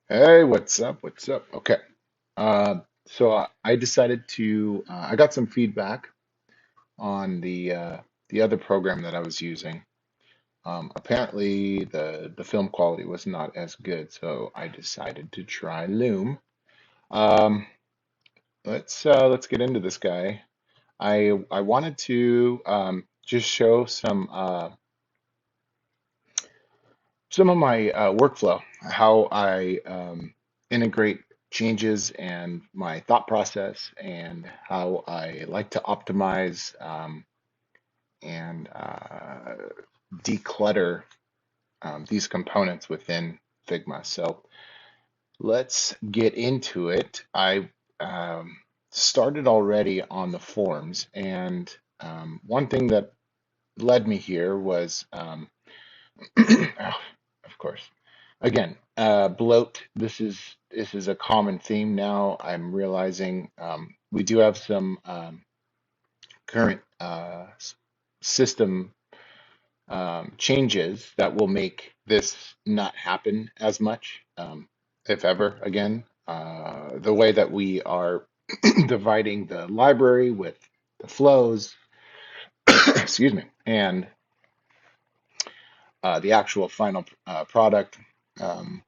Hey, what's up? What's up? Okay. So I decided to I got some feedback on the other program that I was using. Apparently the film quality was not as good, so I decided to try Loom. Um, let's get into this guy. I wanted to just show some of my workflow, how I integrate changes and my thought process, and how I like to optimize and declutter these components within Figma. So let's get into it. I started already on the forms, and one thing that led me here was, of course. Again, bloat. This is a common theme now. I'm realizing we do have some current system changes that will make this not happen as much, if ever again. The way that we are dividing the library with the flows, excuse me, and the actual final product um,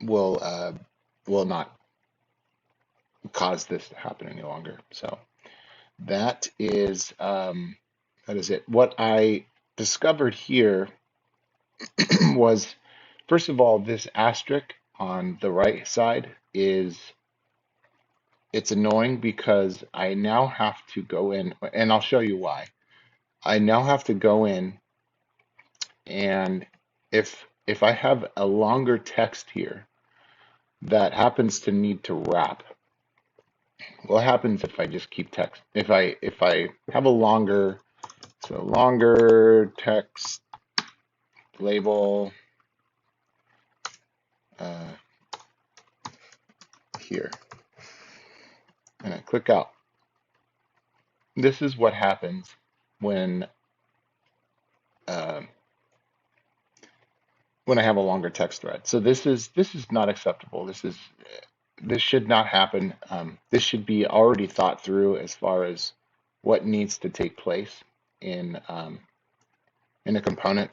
will will not cause this to happen any longer. So that is that is it. What I discovered here was, first of all, this asterisk on the right side is it's annoying because I now have to go in, and I'll show you why. I now have to go in, and if I have a longer text here that happens to need to wrap, what happens if I just keep text? If I have a longer text label uh, here, and I click out. This is what happens when uh, when I have a longer text thread. So this is not acceptable. This should not happen. This should be already thought through as far as what needs to take place in in a component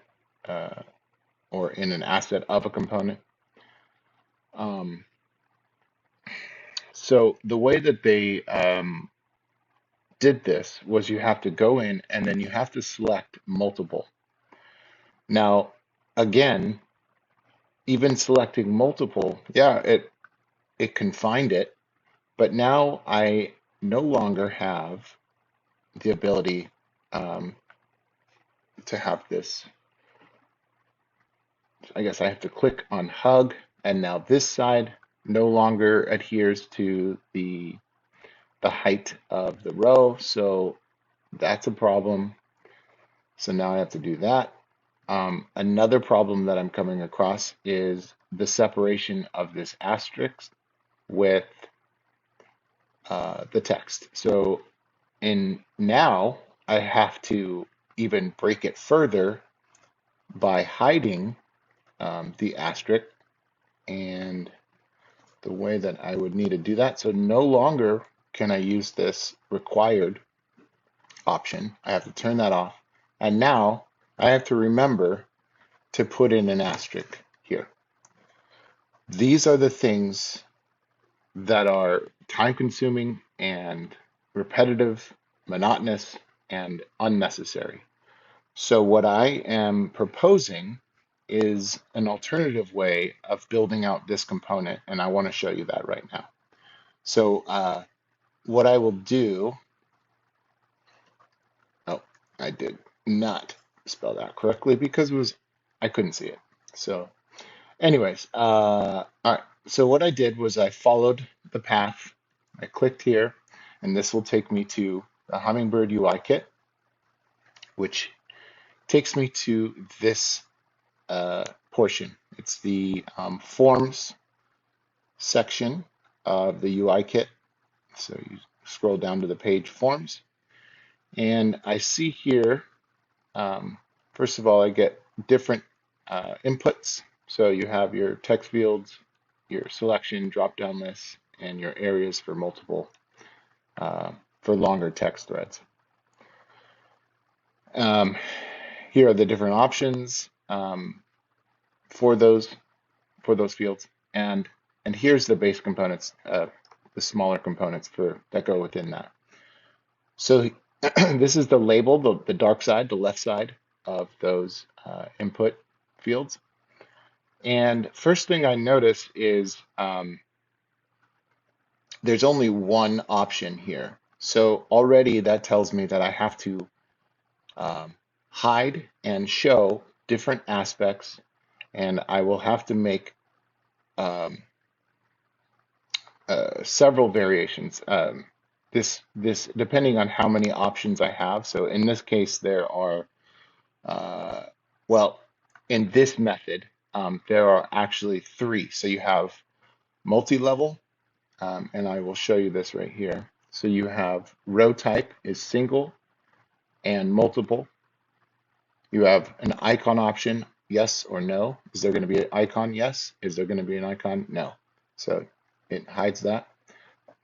uh, or in an asset of a component. Um, so the way that they did this was you have to go in and then you have to select multiple. Now, again, even selecting multiple, yeah, it can find it, but now I no longer have the ability um, to have this. I guess I have to click on hug, and now this side no longer adheres to the height of the row, so that's a problem. So now I have to do that. Another problem that I'm coming across is the separation of this asterisk with the text. So in now, I have to even break it further by hiding the asterisk and the way that I would need to do that. So no longer can I use this required option. I have to turn that off. And now I have to remember to put in an asterisk here. These are the things that are time consuming and repetitive, monotonous, and unnecessary. So, what I am proposing is an alternative way of building out this component, and I want to show you that right now. So, what I will do, oh, I did not spell that correctly because it was, I couldn't see it. So, anyways, all right. So what I did was I followed the path. I clicked here, and this will take me to the Hummingbird UI kit, which takes me to this portion. It's the forms section of the UI kit. So you scroll down to the page forms, and I see here, um, first of all, I get different inputs. So you have your text fields, your selection, drop-down lists, and your areas for multiple, uh, for longer text threads. Um, Here are the different options for those fields, and here's the base components, the smaller components for that go within that. So this is the label, the dark side, the left side of those input fields. And first thing I notice is there's only one option here. So already that tells me that I have to hide and show different aspects, and I will have to make um, several variations. This depending on how many options I have. So in this case, there are uh, well, in this method, there are actually three. So you have multi-level, and I will show you this right here. So you have row type is single and multiple. You have an icon option, yes or no. Is there going to be an icon? Yes. Is there going to be an icon? No. So it hides that.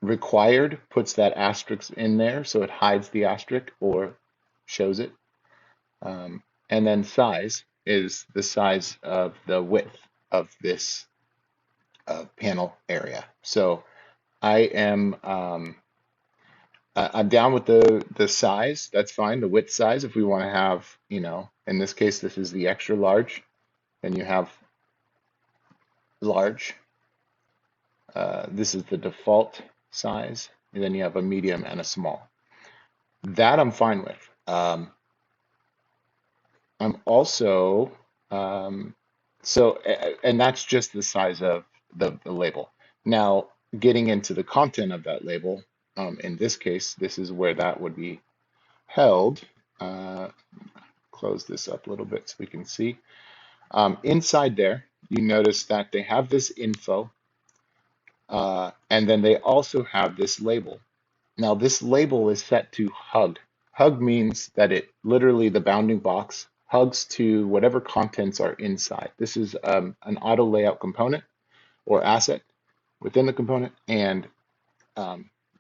Required puts that asterisk in there, so it hides the asterisk or shows it. And then size is the size of the width of this panel area. So I am I'm down with the size. That's fine. The width size, if we want to have, in this case, this is the extra large. Then you have large. This is the default size. And then you have a medium and a small. That I'm fine with. I'm also, and that's just the size of the label. Now, getting into the content of that label, in this case, this is where that would be held. Close this up a little bit so we can see. Inside there, you notice that they have this info, and then they also have this label. Now, this label is set to hug. Hug means that it literally, the bounding box hugs to whatever contents are inside. This is an auto layout component or asset within the component. And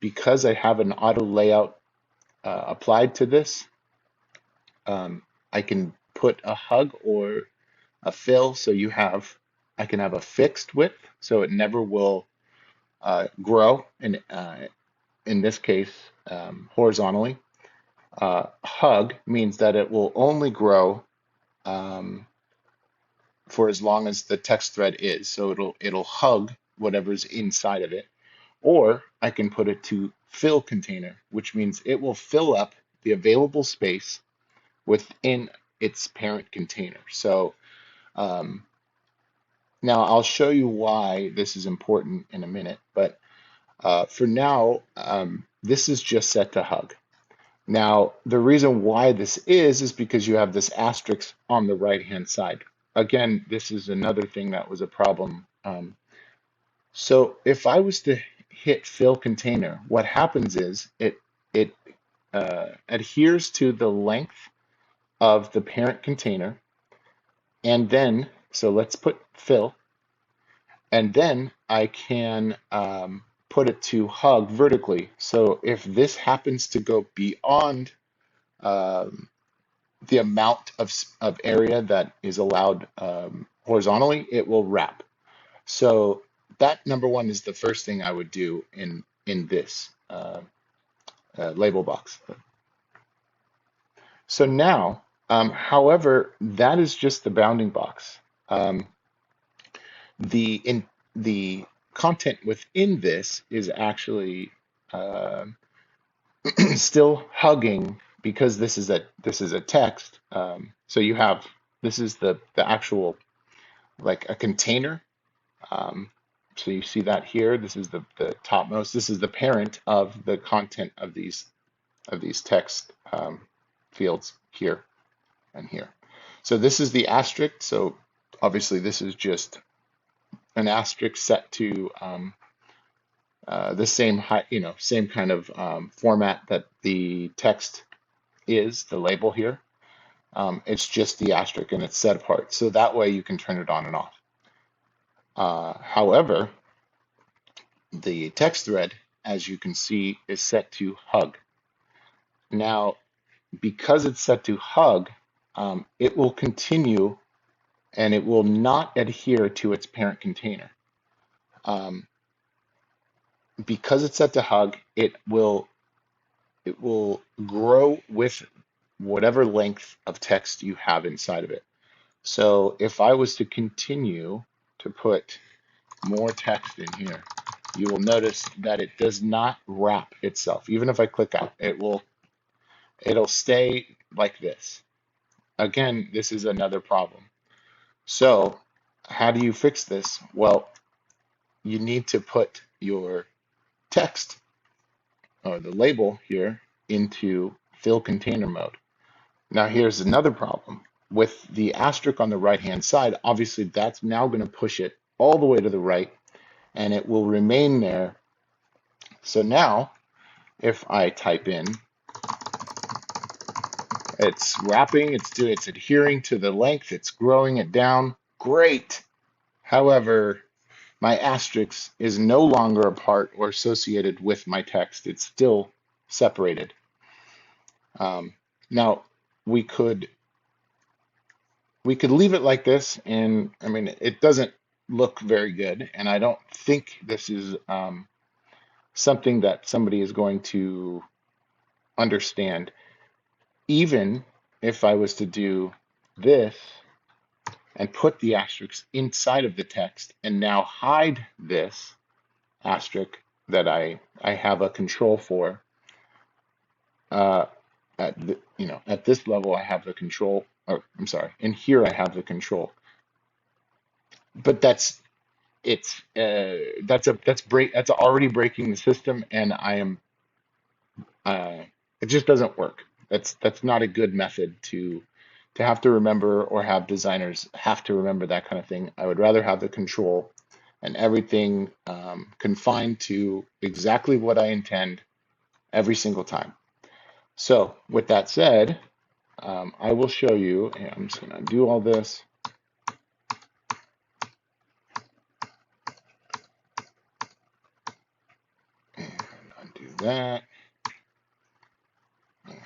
because I have an auto layout applied to this, I can put a hug or a fill. So I can have a fixed width, so it never will grow. And in this case, horizontally. Hug means that it will only grow for as long as the text thread is. So it'll hug whatever's inside of it. Or I can put it to fill container, which means it will fill up the available space within its parent container. So now I'll show you why this is important in a minute, but for now, this is just set to hug. Now, the reason why this is because you have this asterisk on the right-hand side. Again, this is another thing that was a problem. So if I was to hit fill container, what happens is it adheres to the length of the parent container, and then, so let's put fill, and then I can put it to hug vertically. So if this happens to go beyond the amount of area that is allowed horizontally, it will wrap. So that number one is the first thing I would do in this label box. So now, however, that is just the bounding box. The content within this is actually still hugging because this is a text. So you have this is the actual like a container. So you see that here. This is the topmost. This is the parent of the content of these text fields here and here. So this is the asterisk. So obviously this is just an asterisk set to the same same kind of format that the text is, the label here. It's just the asterisk and it's set apart. So that way you can turn it on and off. However, the text thread, as you can see, is set to hug. Now, because it's set to hug, it will continue and it will not adhere to its parent container. Um, because it's set to hug, it will grow with whatever length of text you have inside of it. So if I was to continue to put more text in here, you will notice that it does not wrap itself. Even if I click out, it'll stay like this. Again, this is another problem. So how do you fix this? Well, you need to put your text or the label here into fill container mode. Now here's another problem. With the asterisk on the right-hand side, obviously that's now going to push it all the way to the right, and it will remain there. So now, if I type in, it's wrapping, it's adhering to the length, it's growing it down. Great. However, my asterisk is no longer a part or associated with my text. It's still separated. Now, we could leave it like this, and I mean, it doesn't look very good, and I don't think this is something that somebody is going to understand. Even if I was to do this and put the asterisk inside of the text and now hide this asterisk that I have a control for, uh, at this level I have the control, or I'm sorry, in here I have the control. But that's already breaking the system, and it just doesn't work. That's not a good method to have to remember, or have designers have to remember that kind of thing. I would rather have the control and everything confined to exactly what I intend every single time. So with that said, I will show you, and I'm just going to do all this. And undo that. And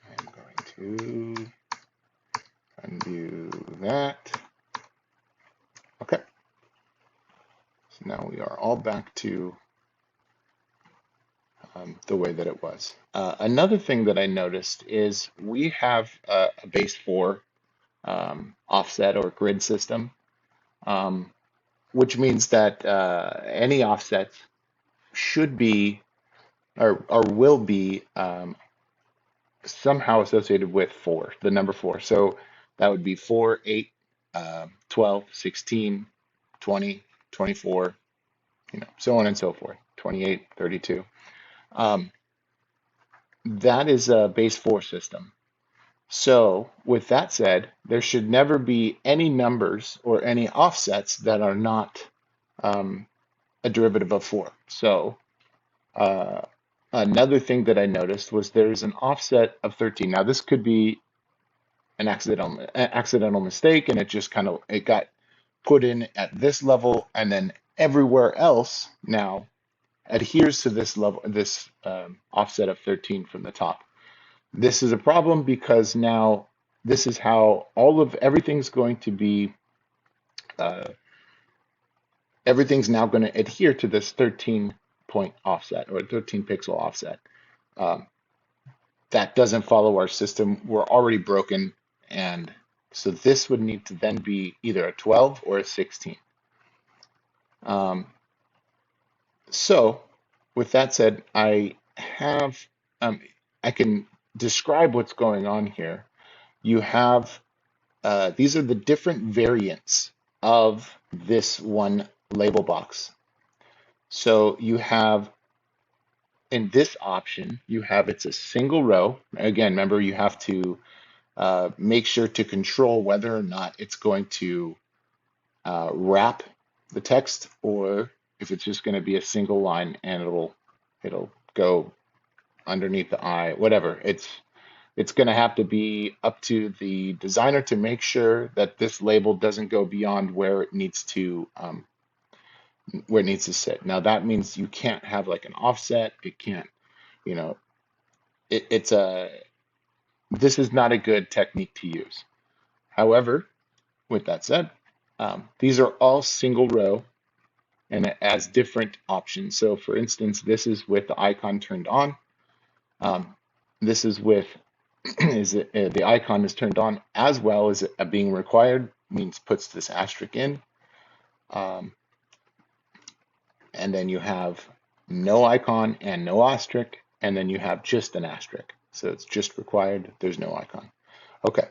I'm going to undo that. Okay. So now we are all back to the way that it was. Another thing that I noticed is we have a base 4 offset or grid system, um, which means that any offsets should be or will be somehow associated with 4, the number 4. So that would be 4, 8, 12, 16, 20, 24, so on and so forth, 28, 32. That is a base 4 system. So with that said, there should never be any numbers or any offsets that are not a derivative of 4. So uh, another thing that I noticed was there's an offset of 13. Now this could be an accidental mistake, and it got put in at this level, and then everywhere else now adheres to this level, this offset of 13 from the top. This is a problem because now this is how everything's going to be. Uh, everything's now going to adhere to this 13 point offset, or 13 pixel offset. Um, that doesn't follow our system. We're already broken, and so this would need to then be either a 12 or a 16. So with that said, I can describe what's going on here. You have these are the different variants of this one label box. So you have, in this option, it's a single row. Again, remember, you have to make sure to control whether or not it's going to wrap the text, or if it's just going to be a single line and it'll go underneath the eye, whatever. It's going to have to be up to the designer to make sure that this label doesn't go beyond where it needs to sit. Now that means you can't have like an offset. It can't, you know, it's a this is not a good technique to use. However, with that said, these are all single row and it has different options. So for instance, this is with the icon turned on. Um, this is with the icon is turned on as well as it being required, means puts this asterisk in. Um, and then you have no icon and no asterisk, and then you have just an asterisk. So it's just required, there's no icon. Okay.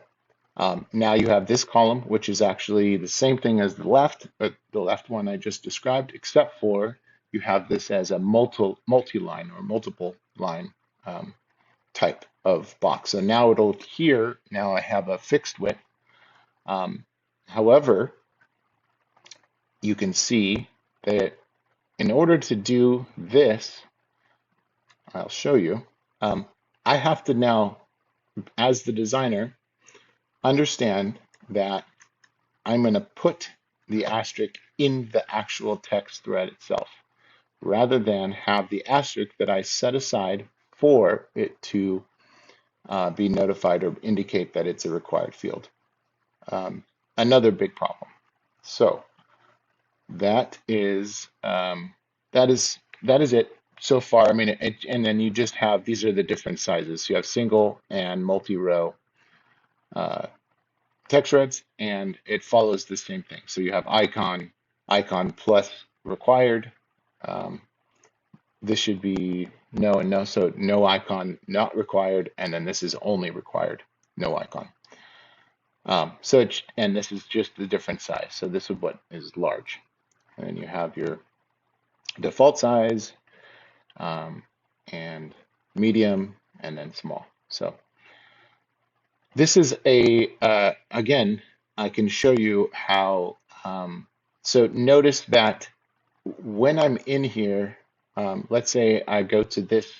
Now you have this column, which is actually the same thing as the left one I just described, except for you have this as a multi-line or multiple line um, type of box. So now now I have a fixed width. Um, However, you can see that in order to do this, I'll show you, I have to now, as the designer, understand that I'm going to put the asterisk in the actual text thread itself, rather than have the asterisk that I set aside for it to be notified or indicate that it's a required field. Another big problem. So that is that is it so far. I mean, and then you just have these are the different sizes. So you have single and multi-row uh, text threads, and it follows the same thing. So you have icon plus required. Um, this should be no and no. So no icon not required, and then this is only required, no icon. And this is just the different size. So this is what is large. And then you have your default size, and medium, and then small. So this is again, I can show you how, so notice that when I'm in here, let's say I go to this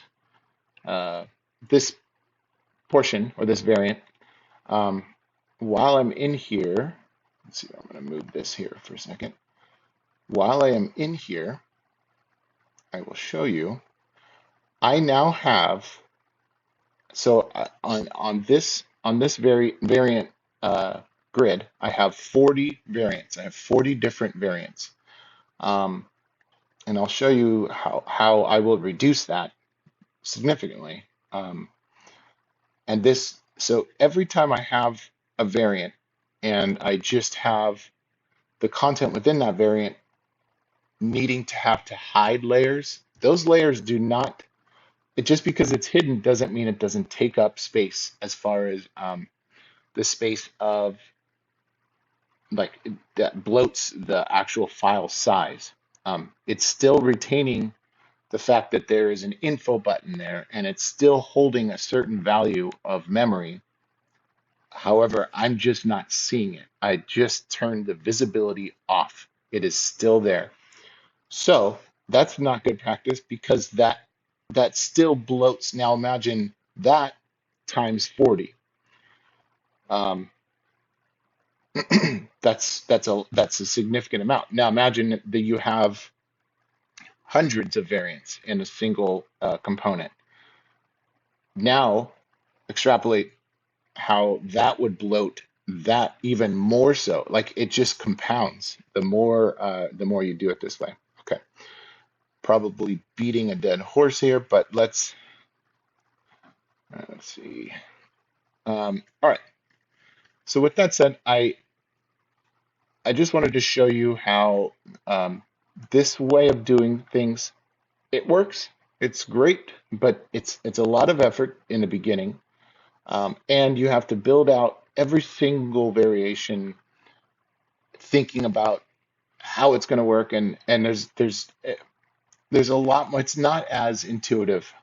portion or this variant, while I'm in here, let's see, I'm going to move this here for a second. While I am in here, I will show you, I now have, so on this variant grid, I have 40 variants. I have 40 different variants. And I'll show you how I will reduce that significantly. So every time I have a variant and I just have the content within that variant needing to have to hide layers, those layers do not, just because it's hidden doesn't mean it doesn't take up space as far as the space of like that bloats the actual file size. It's still retaining the fact that there is an info button there and it's still holding a certain value of memory. However, I'm just not seeing it. I just turned the visibility off. It is still there. So that's not good practice because that still bloats. Now imagine that times 40. Um, that's a significant amount. Now imagine that you have hundreds of variants in a single component. Now extrapolate how that would bloat that even more so. Like it just compounds the more you do it this way. Okay, probably beating a dead horse here, but let's see. All right. So with that said, I just wanted to show you how this way of doing things, it works. It's great, but it's a lot of effort in the beginning. And you have to build out every single variation, thinking about how it's going to work. And there's a lot more. It's not as intuitive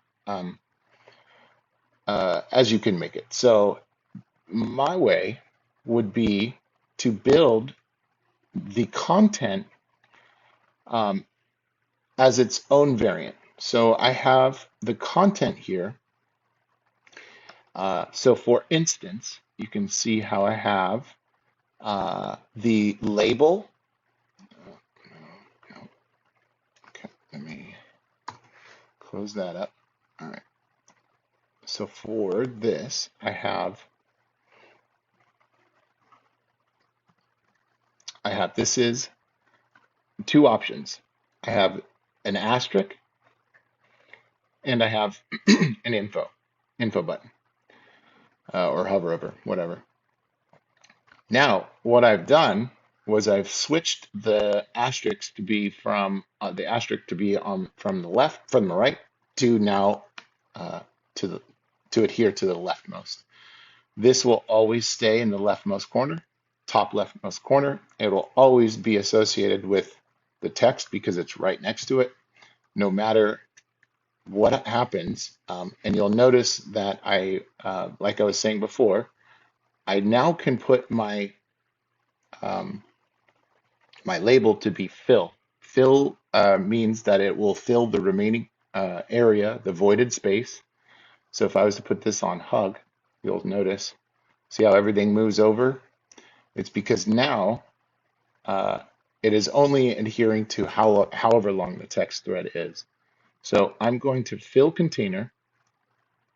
as you can make it. So my way would be to build the content as its own variant. So I have the content here, So for instance, you can see how I have the label. No, okay, let me close that up. All right. So for this, I have this is two options. I have an asterisk and I have an info button, or hover over, whatever. Now, what I've done was I've switched the asterisk to be from the left, from the right to now uh, to the to adhere to the leftmost. This will always stay in the leftmost corner, top leftmost corner. It will always be associated with the text because it's right next to it, no matter what happens. And you'll notice that like I was saying before, I now can put um, my label to be fill. Fill means that it will fill the remaining area, the voided space. So if I was to put this on hug, you'll notice, see how everything moves over? It's because now uh, it is only adhering to however long the text thread is. So I'm going to fill container.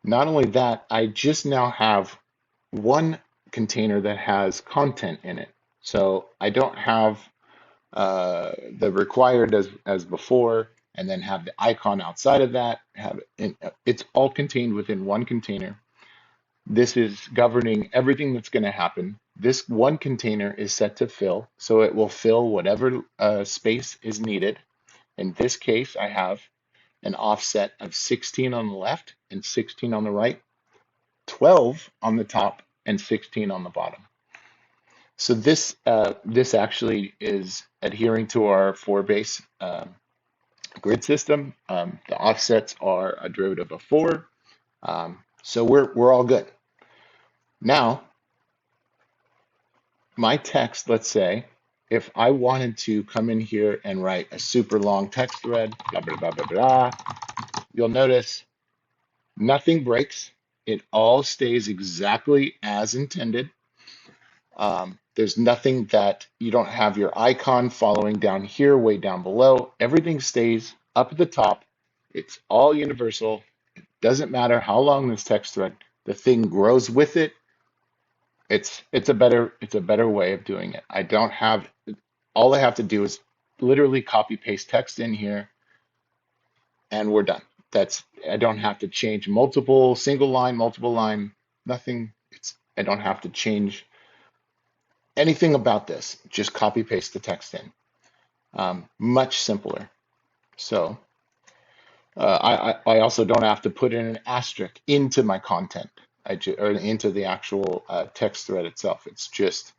Not only that, I just now have one container that has content in it. So I don't have the required as before, and then have the icon outside of that. It's all contained within one container. This is governing everything that's going to happen. This one container is set to fill, so it will fill whatever space is needed. In this case, I have an offset of 16 on the left and 16 on the right, 12 on the top, and 16 on the bottom. So this actually is adhering to our four base grid system. The offsets are a derivative of four, so we're all good. Now, my text, let's say, if I wanted to come in here and write a super long text thread, blah blah blah blah blah, you'll notice nothing breaks. It all stays exactly as intended. There's nothing that you don't have your icon following down here, way down below. Everything stays up at the top. It's all universal. It doesn't matter how long this text thread, the thing grows with it. It's a better way of doing it. All I have to do is literally copy paste text in here and we're done. I don't have to change single line, multiple line, nothing. I don't have to change anything about this. Just copy paste the text in. Much simpler. So I also don't have to put in an asterisk into my content, or into the actual text thread itself. It's just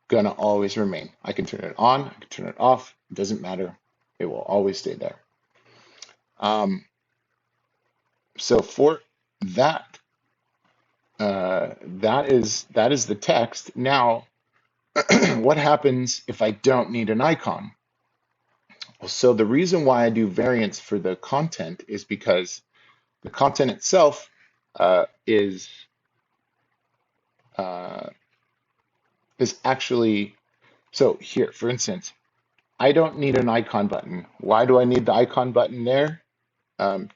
gonna always remain. I can turn it on, I can turn it off. It doesn't matter. It will always stay there. So for that, that is the text. Now, what happens if I don't need an icon? Well, so the reason why I do variants for the content is because the content itself is uh, actually, so here, for instance, I don't need an icon button. Why do I need the icon button there? Um,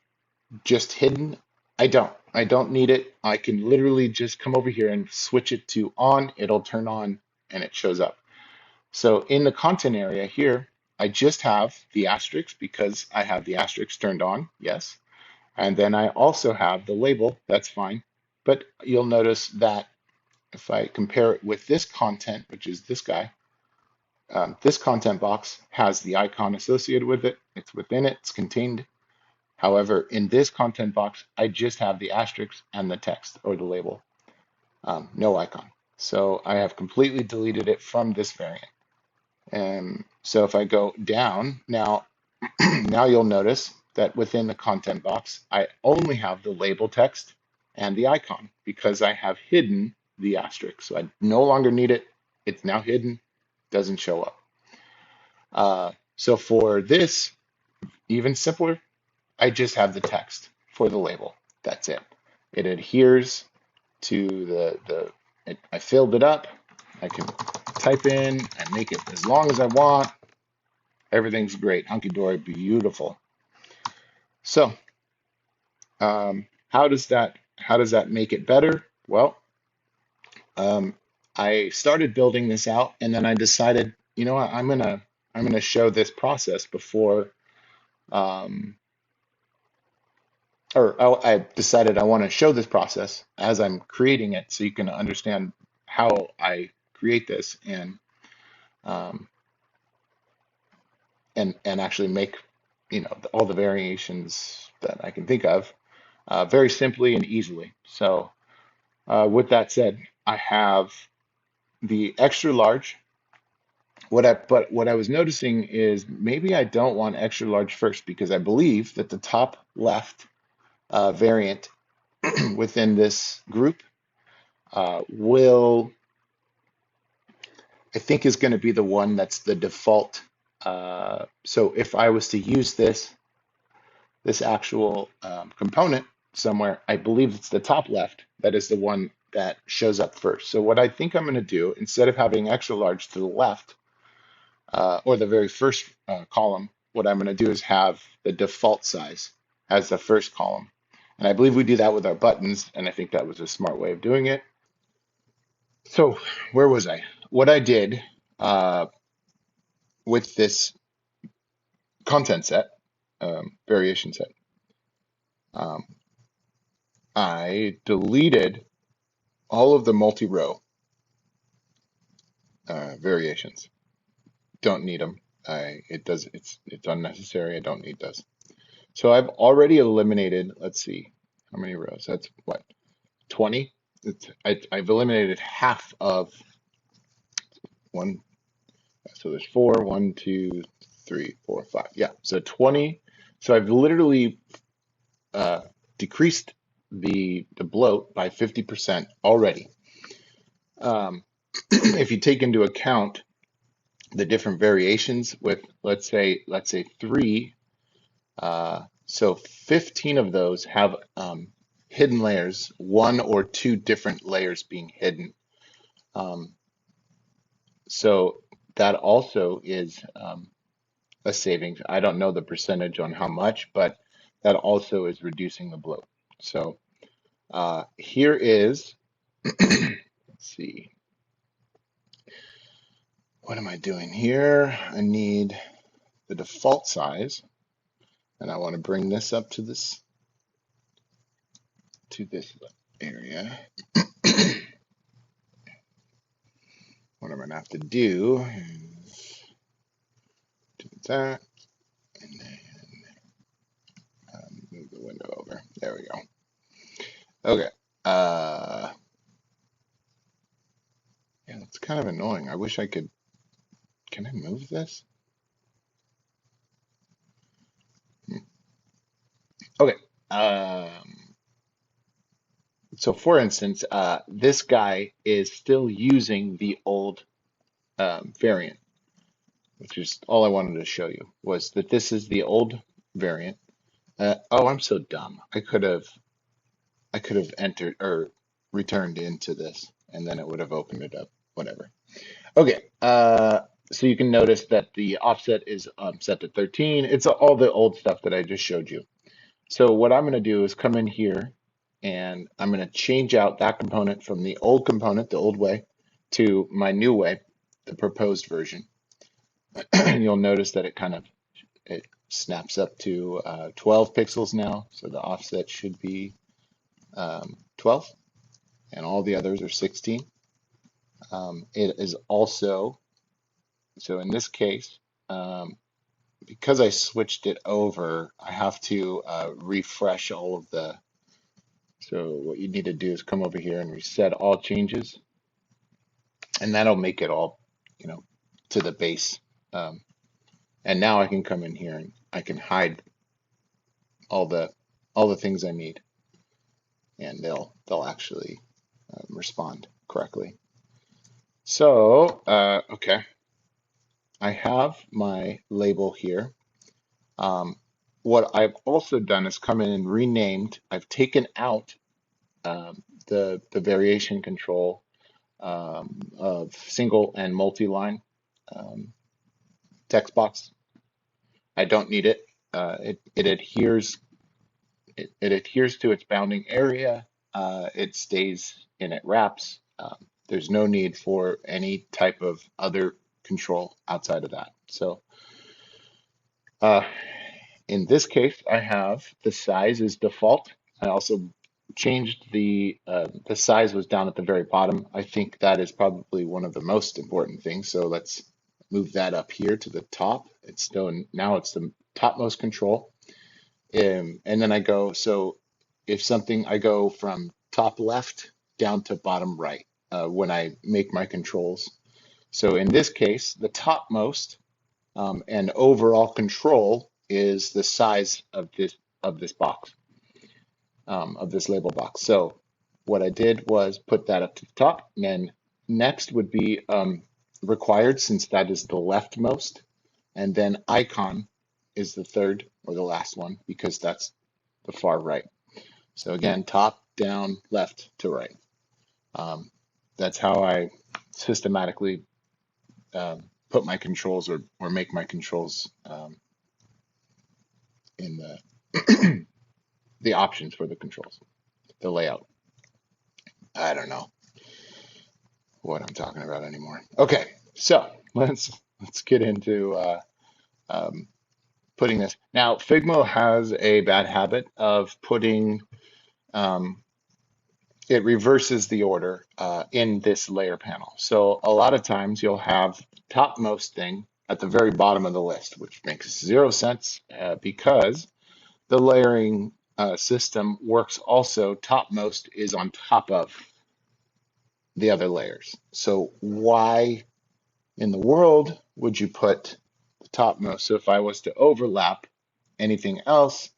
just hidden. I don't need it. I can literally just come over here and switch it to on. It'll turn on and it shows up. So in the content area here, I just have the asterisk because I have the asterisk turned on. Yes. And then I also have the label. That's fine. But you'll notice that if I compare it with this content, which is this guy, this content box has the icon associated with it. It's within it. It's contained. However, in this content box, I just have the asterisk and the text or the label, no icon. So I have completely deleted it from this variant. And so if I go down now, now you'll notice that within the content box, I only have the label text and the icon because I have hidden the asterisk. So I no longer need it. It's now hidden, doesn't show up. So for this, even simpler, I just have the text for the label. That's it. It adheres to I filled it up. I can type in and make it as long as I want. Everything's great, hunky-dory, beautiful. So, how does that make it better? Well, um, I started building this out, and then I decided, you know what, I'm gonna show this process before, um, or I decided I want to show this process as I'm creating it, so you can understand how I create this um, and actually make, all the variations that I can think of very simply and easily. So, with that said, I have the extra large. What I was noticing is maybe I don't want extra large first because I believe that the top left variant within this group will, I think, is going to be the one that's the default. So if I was to use this actual component somewhere, I believe it's the top left that is the one that shows up first. So what I think I'm going to do, instead of having extra large to the left, or the very first column, what I'm going to do is have the default size as the first column. And I believe we do that with our buttons, and I think that was a smart way of doing it. So where was I? What I did uh, with this content set, variation set, um, I deleted all of the multi-row variations. Don't need them. It's unnecessary. I don't need those. So I've already eliminated, let's see, how many rows? That's what, 20? I've eliminated half of one. So there's four, one, two, three, four, five. Yeah, so 20. So I've literally uh, decreased the bloat by 50% already. If you take into account the different variations with, let's say three, so 15 of those have hidden layers, one or two different layers being hidden. Um, so that also is a savings. I don't know the percentage on how much, but that also is reducing the bloat. So here is, let's see, what am I doing here? I need the default size, and I want to bring this up to this area. What I'm going to have to do is do that, and then move the window over. There we go. Okay. Yeah, that's kind of annoying. I wish I could. Can I move this? Okay. So for instance, this guy is still using the old variant, which is all I wanted to show you, was that this is the old variant. Oh, I'm so dumb. I could have entered or returned into this, and then it would have opened it up. Whatever. Okay. So you can notice that the offset is set to 13. It's all the old stuff that I just showed you. So what I'm going to do is come in here and I'm going to change out that component from the old component, the old way, to my new way, the proposed version. And you'll notice that it snaps up to 12 pixels now. So the offset should be 12 and all the others are 16. It is also, so in this case, because I switched it over, I have to refresh all of the. So what you need to do is come over here and reset all changes, and that'll make it all, to the base. And now I can come in here and I can hide all the things I need, and they'll actually respond correctly. So okay, I have my label here. What I've also done is come in and renamed. I've taken out the variation control of single and multi-line um, text box. I don't need it. It adheres it adheres to its bounding area. It stays and it wraps. There's no need for any type of other control outside of that. So uh, in this case, I have the size is default. I also changed the size was down at the very bottom. I think that is probably one of the most important things. So let's move that up here to the top. It's still now it's the topmost control. And then I go, so if something, I go from top left down to bottom right when I make my controls. So in this case, the topmost and overall control is the size of this box, of this label box. So what I did was put that up to the top, and then next would be required since that is the leftmost, and then icon is the third or the last one because that's the far right. So again, top, down, left to right. Um, that's how I systematically put my controls or make my controls in the options for the controls, the layout. I don't know what I'm talking about anymore. Okay, so let's get into um, putting this. Now, Figma has a bad habit of putting um, it reverses the order in this layer panel. So a lot of times you'll have topmost thing at the very bottom of the list, which makes zero sense because the layering system works also topmost is on top of the other layers. So why in the world would you put the topmost? So if I was to overlap anything else,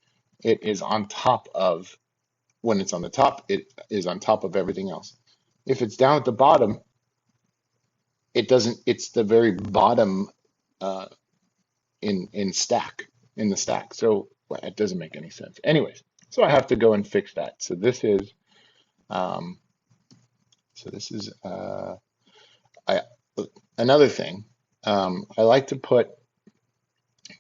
it is on top of, when it's on the top, it is on top of everything else. If it's down at the bottom, it doesn't, it's the very bottom uh, in stack, in the stack. So well, it doesn't make any sense. Anyways, so I have to go and fix that. So this is, um, I, another thing. I like to put,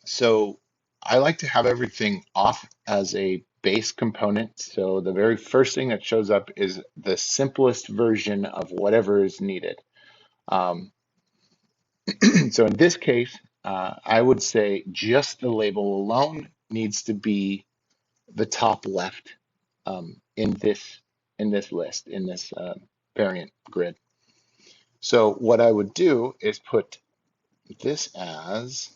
so I like to have everything off as a base component. So the very first thing that shows up is the simplest version of whatever is needed. Um, so in this case, I would say just the label alone needs to be the top left in this list, in this variant grid. So what I would do is put this as,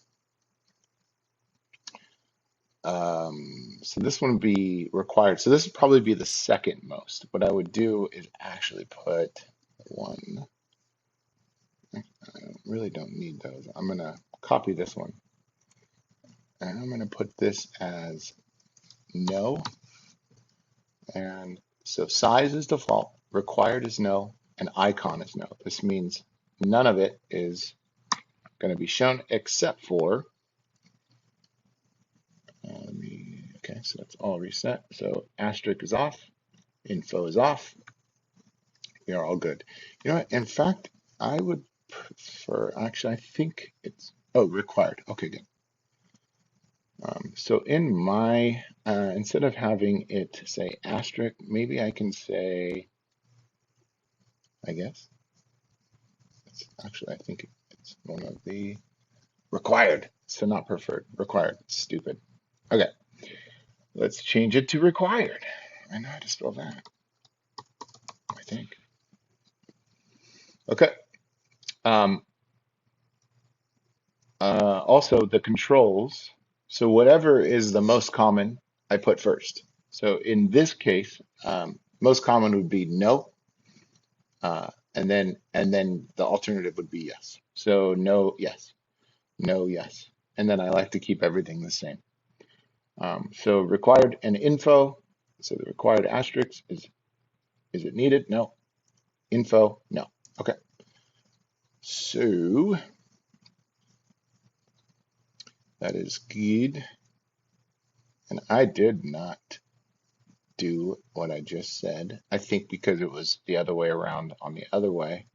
so this one would be required. So this would probably be the second most. What I would do is actually put one. I really don't need those. I'm going to copy this one. And I'm going to put this as no. And so size is default, required is no, and icon is no. This means none of it is going to be shown except for, okay, so that's all reset. So asterisk is off, info is off. We are all good. You know what? In fact, I would prefer, actually, I think it's, oh, required. Okay, good. So in my, instead of having it say asterisk, maybe I can say, I guess, it's actually, I think it's one of the required. So not preferred, required. Stupid. Okay, let's change it to required. I know how to spell that, I think. Okay. Um, also, the controls. So whatever is the most common, I put first. So in this case, most common would be no, and then the alternative would be yes. So no, yes, no, yes, and then I like to keep everything the same. So required and info. So the required asterisk is it needed? No. Info? No. Okay. So that is good. And I did not do what I just said. I think because it was the other way around on the other way.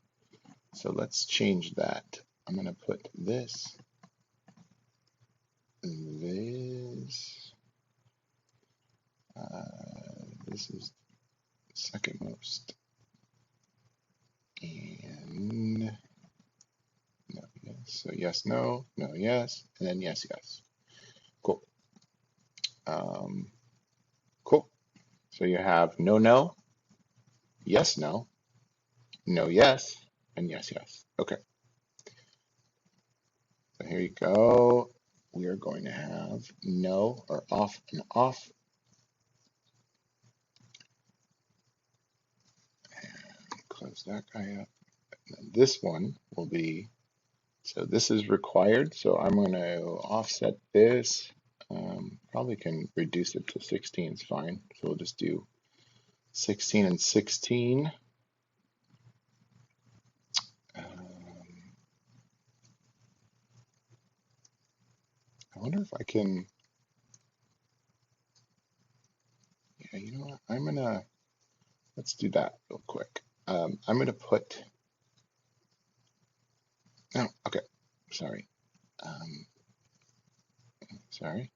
So let's change that. I'm going to put this, this is second most, and no, yes. So yes, no, no, yes, and then yes, yes. Cool. Cool. So you have no, no, yes, no, no, yes, and yes, yes. Okay. So here you go. We are going to have no or off and off. Close that guy up. And this one will be, so this is required. So I'm going to offset this. Probably can reduce it to 16 is fine. So we'll just do 16 and 16. I wonder if I can, yeah, you know what? Let's do that real quick. I'm going to put, no, okay, sorry. Um, sorry.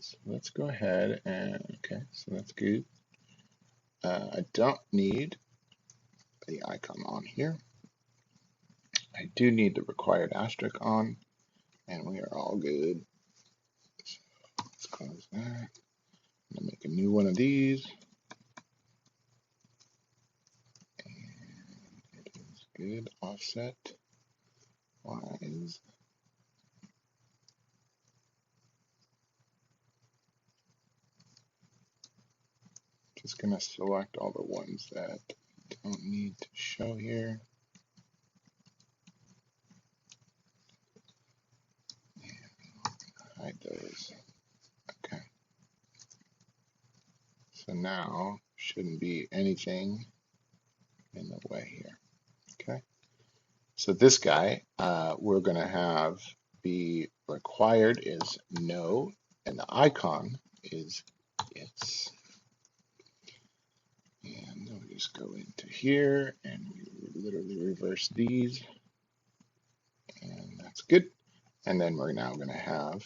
So let's go ahead and, okay, so that's good. I don't need the icon on here. I do need the required asterisk on, and we are all good. So let's close that. I'm gonna make a new one of these. And it is good. Offset wise. Just gonna select all the ones that don't need to show here. Hide those. Okay. So now shouldn't be anything in the way here. Okay. So this guy, we're gonna have be required is no, and the icon is yes. And we'll just go into here and we literally reverse these, and that's good. And then we're now going to have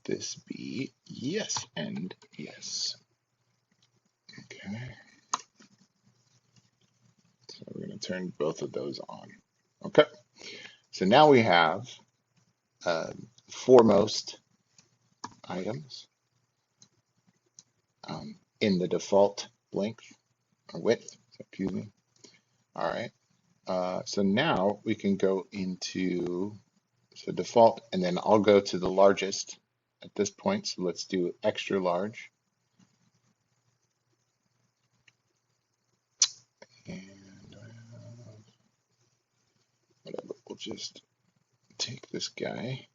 this be yes and yes. Okay. So we're going to turn both of those on. Okay. So now we have foremost items in the default length or width, excuse me. All right. So now we can go into so default, and then I'll go to the largest at this point. So let's do extra large. And whatever, we'll just take this guy,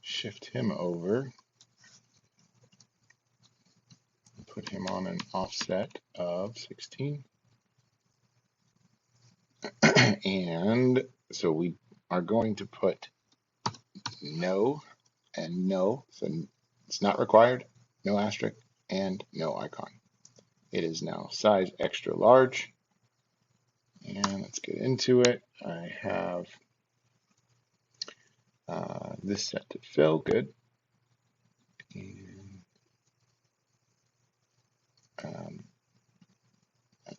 shift him over, and put him on an offset of 16. And so we are going to put no and no. So it's not required, no asterisk, and no icon. It is now size extra large. And let's get into it. I have this set to fill, good. And,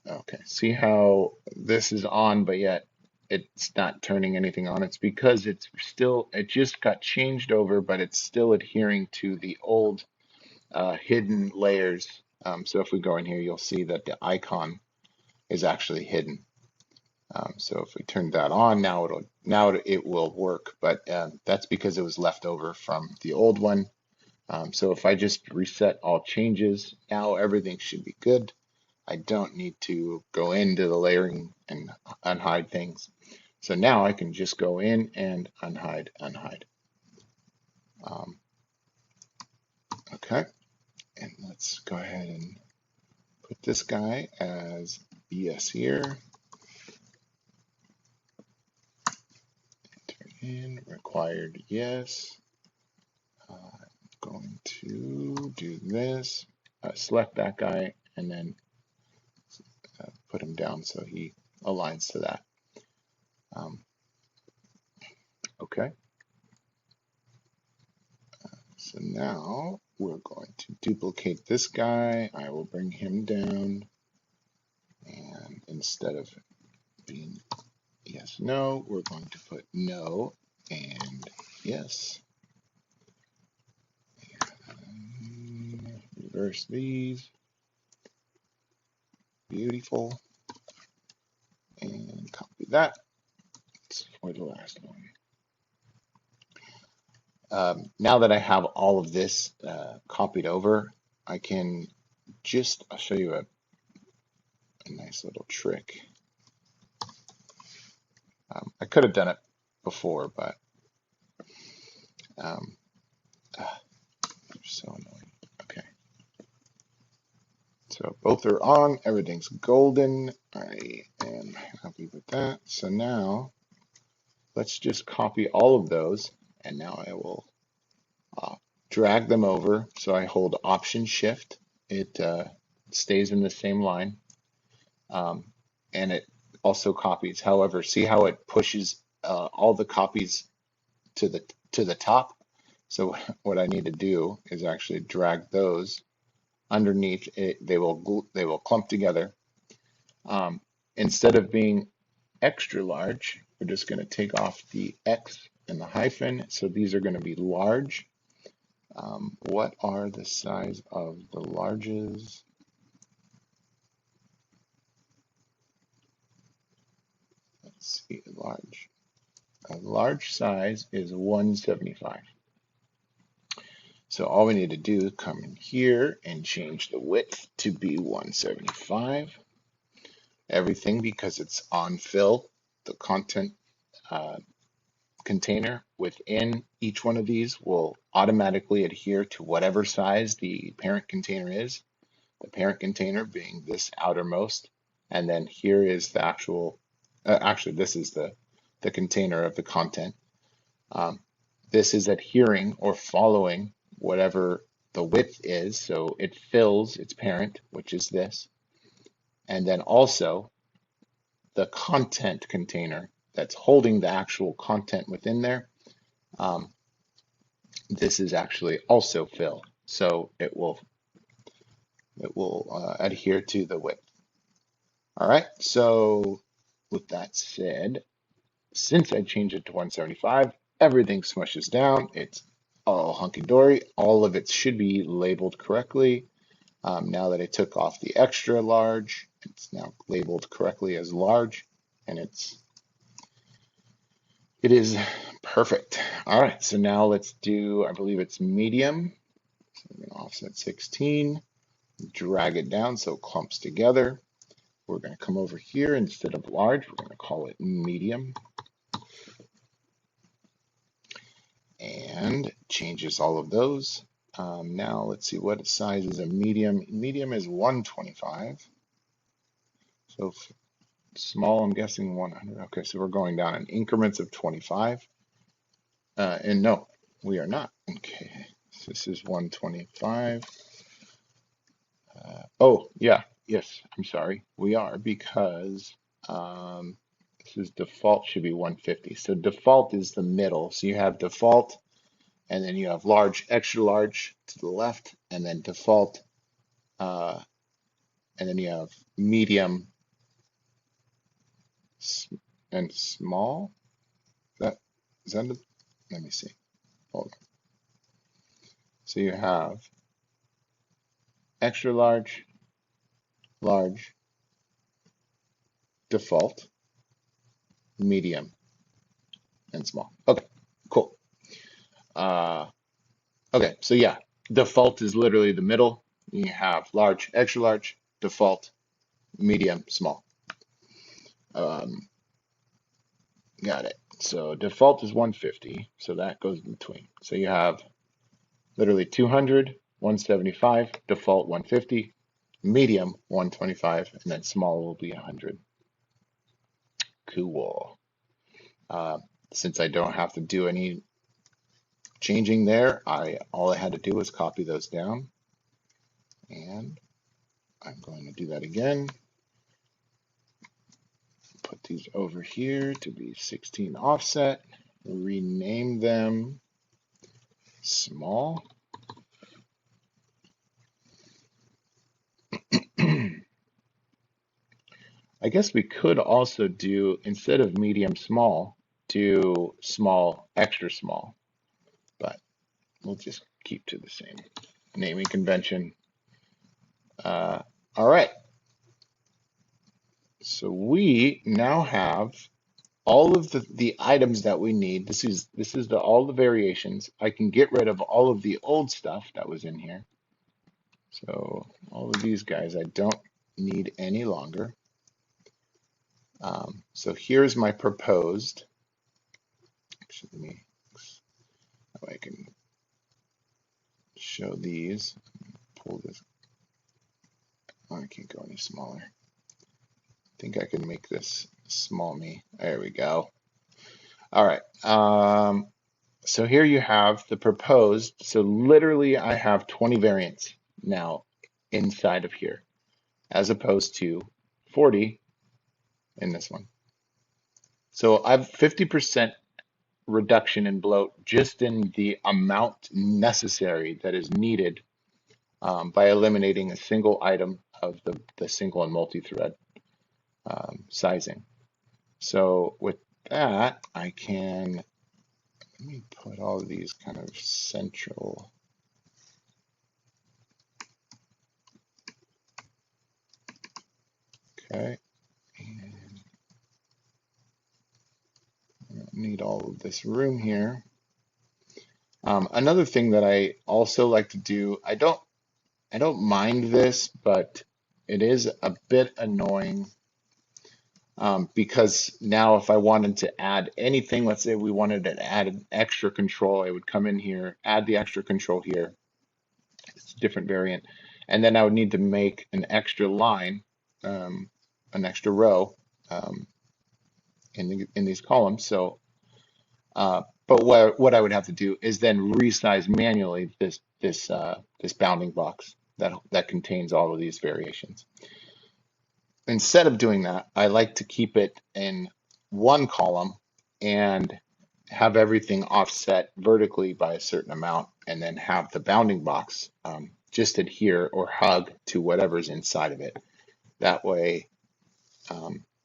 okay, see how this is on, but yet it's not turning anything on. It's because it's still, it just got changed over, but it's still adhering to the old hidden layers. So if we go in here, you'll see that the icon is actually hidden. So if we turn that on, now it will work, but that's because it was left over from the old one. So if I just reset all changes, now everything should be good. I don't need to go into the layering and unhide things. So now I can just go in and unhide. Okay, and let's go ahead and put this guy as yes here. in, required, yes. I'm going to do this, select that guy, and then put him down so he aligns to that. Okay, so now we're going to duplicate this guy. I will bring him down, and instead of being yes, no, we're going to put no and yes. And reverse these. Beautiful. And copy that for the last one. Now that I have all of this copied over, I can I'll show you a nice little trick. I could have done it before, but they're so annoying. Okay. So both are on, everything's golden. I am happy with that. So now let's just copy all of those, and now I will drag them over. So I hold Option Shift. It stays in the same line, and it also copies. However, see how it pushes all the copies to the top? So what I need to do is actually drag those underneath it. They will clump together. Instead of being extra large, we're just going to take off the X and the hyphen. So these are going to be large. What are the size of the larges? Let's see, large. A large size is 175. So all we need to do is come in here and change the width to be 175. Everything, because it's on fill, the content container within each one of these will automatically adhere to whatever size the parent container is. The parent container being this outermost, and then here is the actually this is the container of the content. This is adhering or following whatever the width is, so it fills its parent, which is this, and then also the content container that's holding the actual content within there. This is actually also fill, so it will adhere to the width. All right, so with that said, since I changed it to 175, everything smushes down. It's all hunky-dory. All of it should be labeled correctly. Now that I took off the extra large, it's now labeled correctly as large, and it is perfect. All right, so now let's do, I believe it's medium. So I'm going to offset 16, drag it down so it clumps together. We're going to come over here, instead of large, we're going to call it medium. And changes all of those. Now let's see, what size is a medium? Medium is 125. So small, I'm guessing 100. Okay, so we're going down in increments of 25. And no, we are not. Okay, so this is 125. Oh, yeah, yes, I'm sorry. We are, because this is default should be 150. So default is the middle. So you have default, and then you have large, extra large to the left, and then default, and then you have medium and small. Is that let me see. Hold on. So you have extra large, large, default, medium, and small. Okay, cool. Okay, so yeah, default is literally the middle. You have large, extra large, default, medium, small. Got it. So default is 150, so that goes in between. So you have literally 200, 175, default 150, medium 125, and then small will be 100. Cool. since I don't have to do any changing there, all I had to do was copy those down, and I'm going to do that again. Put these over here to be 16 offset, rename them small. I guess we could also do, instead of medium small, do small extra small, but we'll just keep to the same naming convention. All right, so we now have all of the items that we need. This is all the variations. I can get rid of all of the old stuff that was in here. So all of these guys I don't need any longer. So here's my proposed. Actually, let me, oh, I can show these. Pull this. Oh, I can't go any smaller. I think I can make this small me. There we go. All right. So here you have the proposed. So literally I have 20 variants now inside of here, as opposed to 40 in this one. So I've 50% reduction in bloat just in the amount necessary that is needed by eliminating a single item of the single and multi-thread sizing. So with that, I can, let me put all of these kind of central. Okay. And I don't need all of this room here. Another thing that I also like to do, I don't mind this, but it is a bit annoying because now if I wanted to add anything, let's say we wanted to add an extra control, I would come in here, add the extra control here. It's a different variant. And then I would need to make an extra line, an extra row in these columns. So, but what I would have to do is then resize manually this bounding box that contains all of these variations. Instead of doing that, I like to keep it in one column and have everything offset vertically by a certain amount, and then have the bounding box just adhere or hug to whatever's inside of it. That way,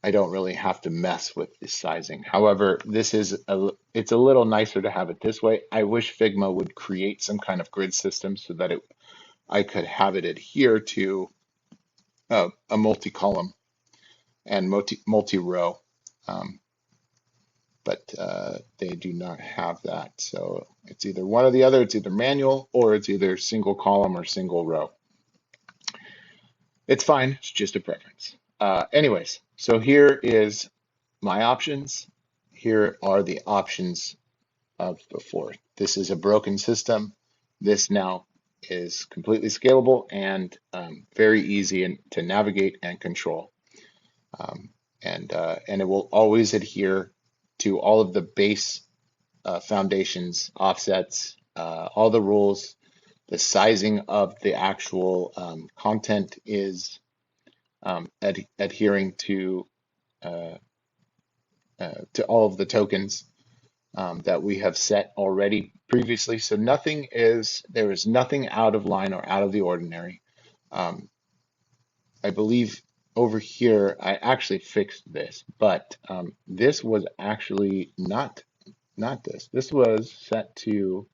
I don't really have to mess with the sizing. However, it's a little nicer to have it this way. I wish Figma would create some kind of grid system so that I could have it adhere to a multi-column and multi-row, but they do not have that. So it's either one or the other. It's either manual or it's either single column or single row. It's fine. It's just a preference. Anyways, so here is my options. Here are the options of before. This is a broken system. This now is completely scalable and very easy to navigate and control. And it will always adhere to all of the base foundations, offsets, all the rules. The sizing of the actual content is adhering to all of the tokens that we have set already previously. So there is nothing out of line or out of the ordinary. I believe over here, I actually fixed this, but this was actually not this. This was set to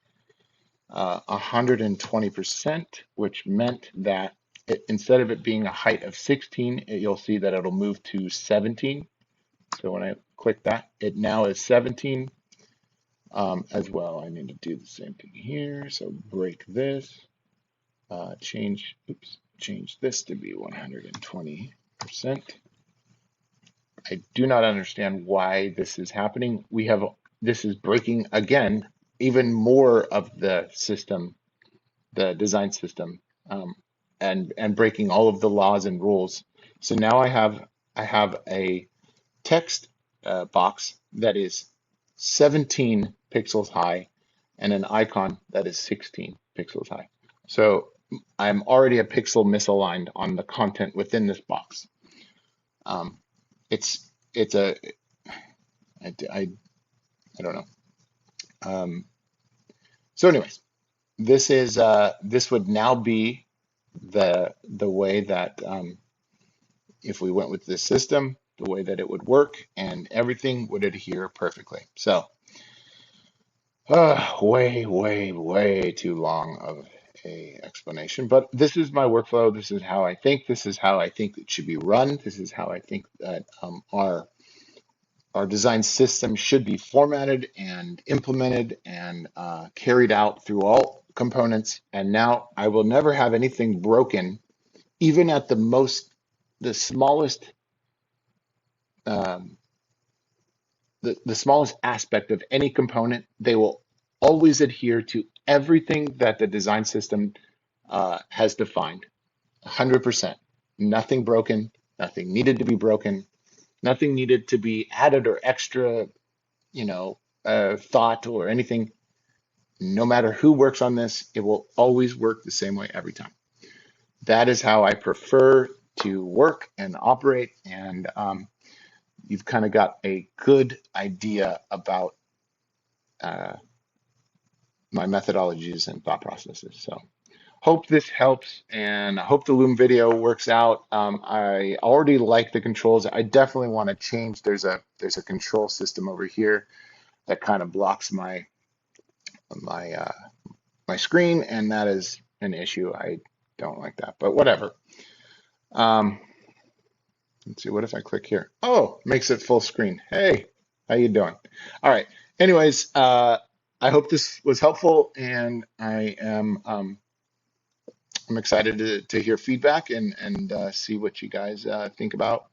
120%, which meant that instead of it being a height of 16, you'll see that it'll move to 17. So when I click that, it now is 17 as well. I need to do the same thing here. So break this, change this to be 120%. I do not understand why this is happening. This is breaking again even more of the system, the design system, and breaking all of the laws and rules. So now I have a text box that is 17 pixels high and an icon that is 16 pixels high. So I'm already a pixel misaligned on the content within this box. Um, it's a I don't know. Um, so anyways, this would now be the way that if we went with this system, the way that it would work, and everything would adhere perfectly. So way too long of a explanation, but this is my workflow. This is how I think. This is how I think it should be run. This is how I think that our design system should be formatted and implemented and carried out through all components. And now I will never have anything broken, even at the smallest, um, the smallest aspect of any component. They will always adhere to everything that the design system has defined. 100%. Nothing broken, nothing needed to be broken, nothing needed to be added or extra, thought or anything. No matter who works on this, it will always work the same way every time. That is how I prefer to work and operate. And you've kind of got a good idea about uh, my methodologies and thought processes. So hope this helps, and I hope the Loom video works out. I already like the controls. I definitely want to change. There's a control system over here that kind of blocks my my screen, and that is an issue. I don't like that, but whatever. Um, let's see, what if I click here? Oh, makes it full screen. Hey, how you doing? All right. Anyways, I hope this was helpful, and I'm excited to hear feedback and see what you guys think about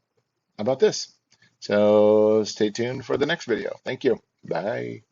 this. So stay tuned for the next video. Thank you. Bye.